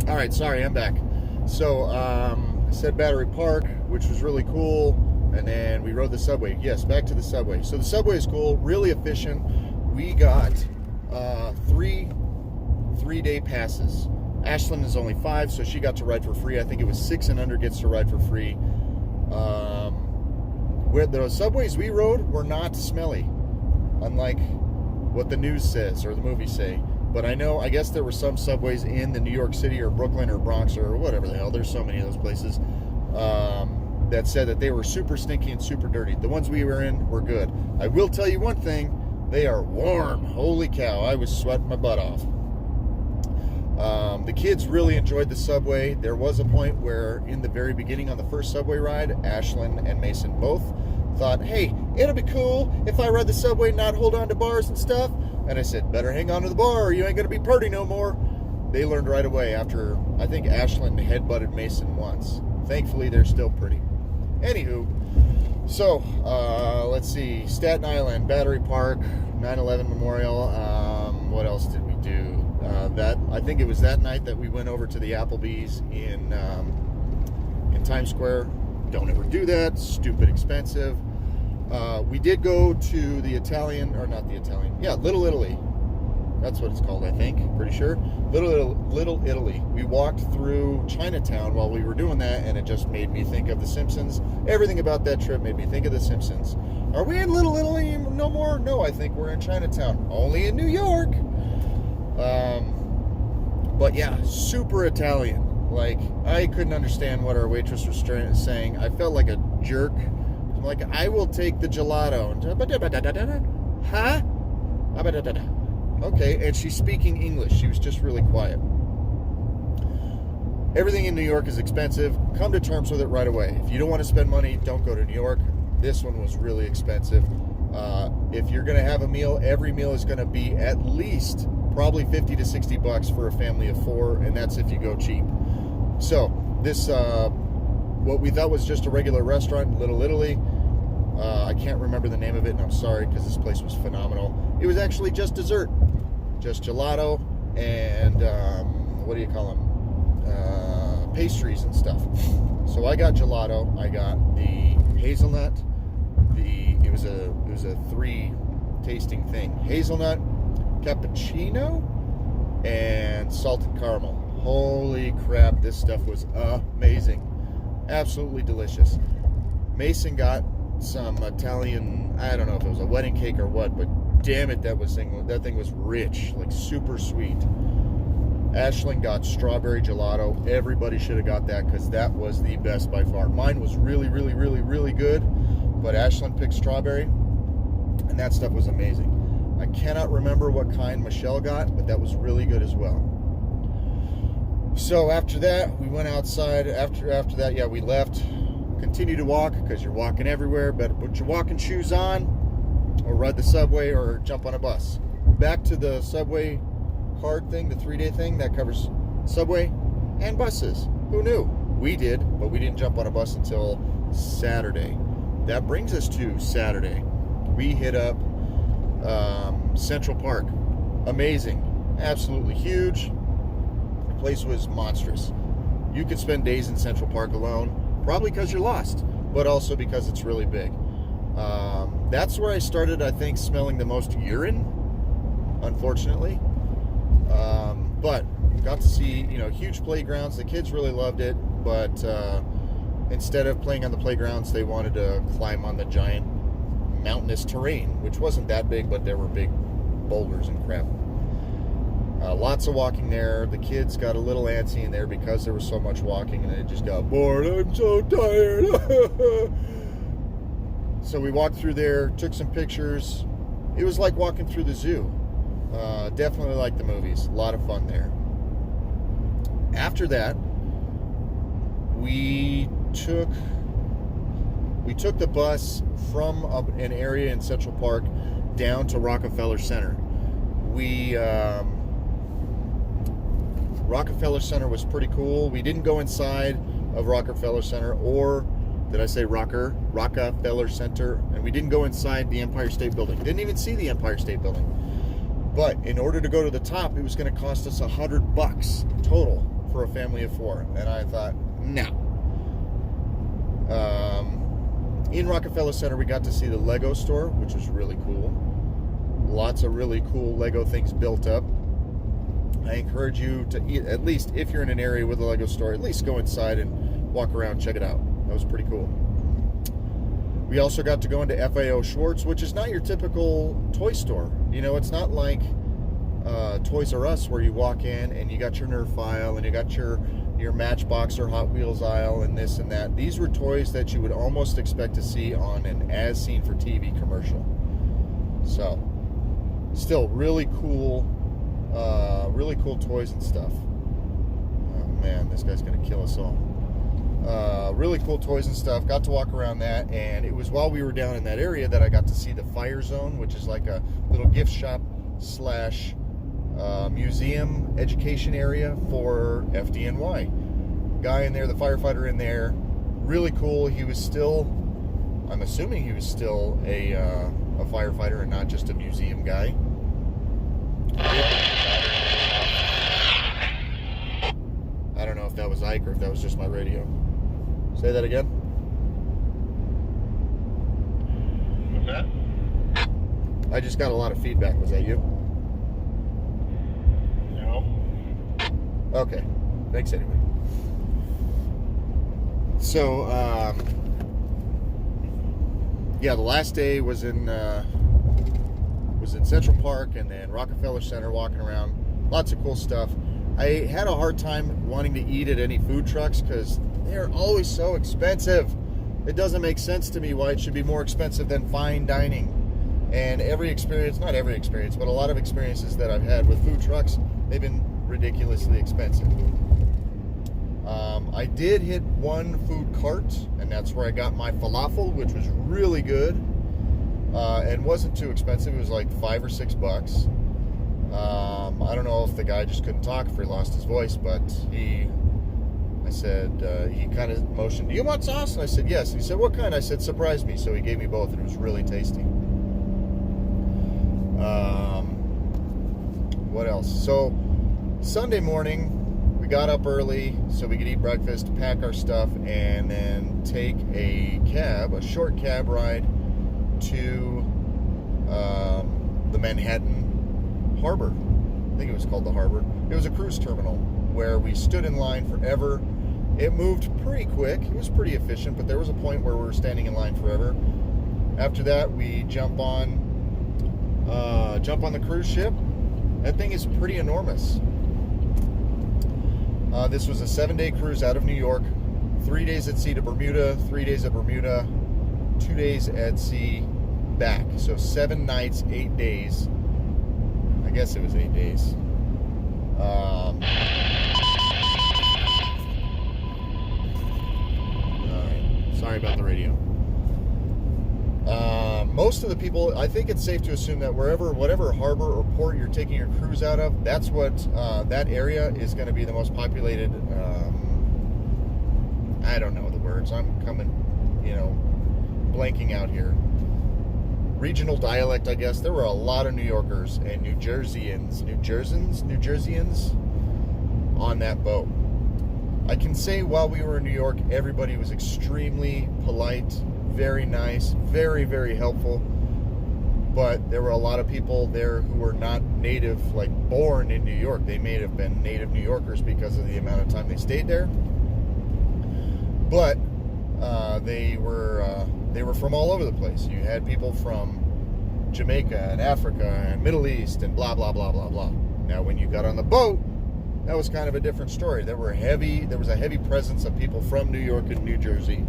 All right, sorry, I'm back. So, I said Battery Park, which was really cool, and then we rode the subway. Yes, back to the subway. So the subway is cool, really efficient. We got three-day passes. Ashlyn is only 5, so she got to ride for free. I think it was 6 and under gets to ride for free. Where the subways we rode were not smelly, unlike what the news says or the movies say. But I guess there were some subways in the New York City or Brooklyn or Bronx or whatever the hell, there's so many of those places, that said that they were super stinky and super dirty. The ones we were in were good. I will tell you one thing, they are warm. Holy cow, I was sweating my butt off. The kids really enjoyed the subway. There was a point where in the very beginning on the first subway ride, Ashlyn and Mason both thought, hey, it'll be cool if I ride the subway and not hold on to bars and stuff. And I said, better hang on to the bar or you ain't going to be purty no more. They learned right away after, I think Ashlyn headbutted Mason once. Thankfully, they're still pretty. Anywho, so, let's see. Staten Island, Battery Park, 9/11 Memorial. What else did we do? I think it was that night that we went over to the Applebee's in Times Square. Don't ever do that. Stupid expensive. We did go to the Little Italy. That's what it's called, I think. Pretty sure. Little Italy. We walked through Chinatown while we were doing that, and it just made me think of The Simpsons. Everything about that trip made me think of The Simpsons. Are we in Little Italy no more? No, I think we're in Chinatown. Only in New York. But yeah, super Italian. Like, I couldn't understand what our waitress was saying. I felt like a jerk. I'm like, I will take the gelato. Huh? Okay, and she's speaking English. She was just really quiet. Everything in New York is expensive. Come to terms with it right away. If you don't want to spend money, don't go to New York. This one was really expensive. If you're going to have a meal, every meal is going to be at least probably $50 to $60 for a family of 4, and that's if you go cheap. So this, what we thought was just a regular restaurant in Little Italy, I can't remember the name of it, and I'm sorry because this place was phenomenal. It was actually just dessert, just gelato and what do you call them? Pastries and stuff. So I got gelato. I got the hazelnut. It was a 3 tasting thing: hazelnut, cappuccino, and salted caramel. Holy crap, this stuff was amazing. Absolutely delicious. Mason got some Italian, I don't know if it was a wedding cake or what, but damn it, that thing was rich, like super sweet. Ashlyn got strawberry gelato. Everybody should have got that because that was the best by far. Mine was really, really, really, really good, but Ashlyn picked strawberry, and that stuff was amazing. I cannot remember what kind Michelle got, but that was really good as well. So after that, we went outside. After that, yeah, we left. Continue to walk because you're walking everywhere. Better put your walking shoes on, or ride the subway, or jump on a bus. Back to the subway card thing, the 3-day thing that covers subway and buses. Who knew? We did, but we didn't jump on a bus until Saturday. That brings us to Saturday. We hit up Central Park. Amazing. Absolutely huge. The place was monstrous. You could spend days in Central Park alone, probably because you're lost, but also because it's really big. That's where I started, I think, smelling the most urine, unfortunately. But got to see, huge playgrounds. The kids really loved it, but instead of playing on the playgrounds, they wanted to climb on the giant mountainous terrain, which wasn't that big, but there were big boulders and crap. Lots of walking there. The kids got a little antsy in there because there was so much walking, and they just got bored. I'm so tired. So we walked through there, took some pictures. It was like walking through the zoo. Definitely like the movies. A lot of fun there. After that, we took the bus from an area in Central Park down to Rockefeller Center. Rockefeller Center was pretty cool. We didn't go inside of Rockefeller Center, or did I say Rockefeller Center? And we didn't go inside the Empire State Building. Didn't even see the Empire State Building. But in order to go to the top, it was going to cost us $100 total for a family of 4. And I thought, no. In Rockefeller Center, we got to see the Lego store, which was really cool. Lots of really cool Lego things built up. I encourage you to, at least if you're in an area with a Lego store, at least go inside and walk around, check it out. That was pretty cool. We also got to go into FAO Schwarz, which is not your typical toy store. You know, it's not like Toys R Us where you walk in and you got your Nerf file and you got your Matchbox or Hot Wheels aisle and this and that. These were toys that you would almost expect to see on an As Seen for TV commercial. So, still really cool toys and stuff. Oh man, this guy's gonna kill us all. Really cool toys and stuff. Got to walk around that, and it was while we were down in that area that I got to see the Fire Zone, which is like a little gift shop slash museum education area for FDNY. Guy in there, the firefighter in there, really cool. He was still, I'm assuming he was still a firefighter and not just a museum guy. I don't know if that was Ike or if that was just my radio. Say that again. What's that? I just got a lot of feedback. Was that you? No. Okay. Thanks anyway. So, yeah, the last day was in Central Park and then Rockefeller Center, walking around. Lots of cool stuff. I had a hard time wanting to eat at any food trucks because they're always so expensive. It doesn't make sense to me why it should be more expensive than fine dining. And every experience, not every experience, but a lot of experiences that I've had with food trucks, they've been ridiculously expensive. I did hit one food cart, and that's where I got my falafel, which was really good. And wasn't too expensive. It was like $5 or $6. I don't know if the guy just couldn't talk if he lost his voice, but he kind of motioned, "Do you want sauce?" And I said, "Yes." And he said, "What kind?" I said, "Surprise me." So he gave me both, and it was really tasty. What else? So Sunday morning, we got up early so we could eat breakfast, pack our stuff, and then take a short cab ride to the Manhattan Harbor. I think it was called the Harbor. It was a cruise terminal where we stood in line forever. It moved pretty quick. It was pretty efficient, but there was a point where we were standing in line forever. After that, we jump on the cruise ship. That thing is pretty enormous. This was a 7-day cruise out of New York. 3 days at sea to Bermuda, 3 days at Bermuda, 2 days at sea back. So 7 nights, 8 days. I guess it was 8 days. Alright. Sorry about the radio. Most of the people, I think it's safe to assume that whatever harbor or port you're taking your cruise out of, that's what that area is going to be the most populated. I don't know the words. I'm blanking out here. Regional dialect, I guess. There were a lot of New Yorkers and New Jerseyans on that boat. I can say while we were in New York, everybody was extremely polite, very nice, very, very helpful. But there were a lot of people there who were not native, like born in New York. They may have been native New Yorkers because of the amount of time they stayed there. But they were from all over the place. You had people from Jamaica and Africa and Middle East and blah, blah, blah, blah, blah. Now, when you got on the boat, that was kind of a different story. There was a heavy presence of people from New York and New Jersey.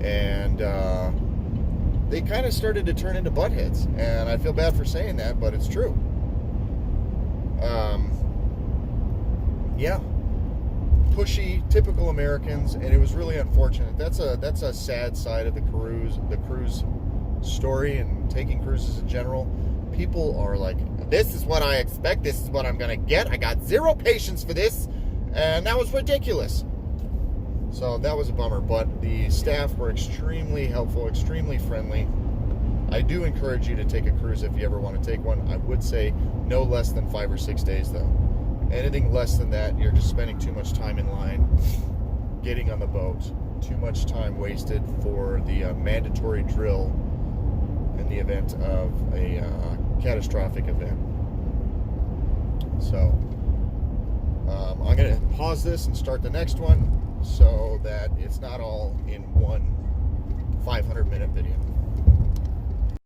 And they kind of started to turn into buttheads. And I feel bad for saying that, but it's true. Yeah. Pushy, typical Americans, and it was really unfortunate. That's a sad side of the cruise story and taking cruises in general. People are like, this is what I expect, this is what I'm gonna get. I got zero patience for this, and that was ridiculous. So that was a bummer, but the staff were extremely helpful, extremely friendly. I do encourage you to take a cruise if you ever want to take one. I would say no less than 5 or 6 days though. Anything less than that, you're just spending too much time in line, getting on the boat, too much time wasted for the mandatory drill in the event of a catastrophic event. So I'm going to pause this and start the next one so that it's not all in one 500-minute video.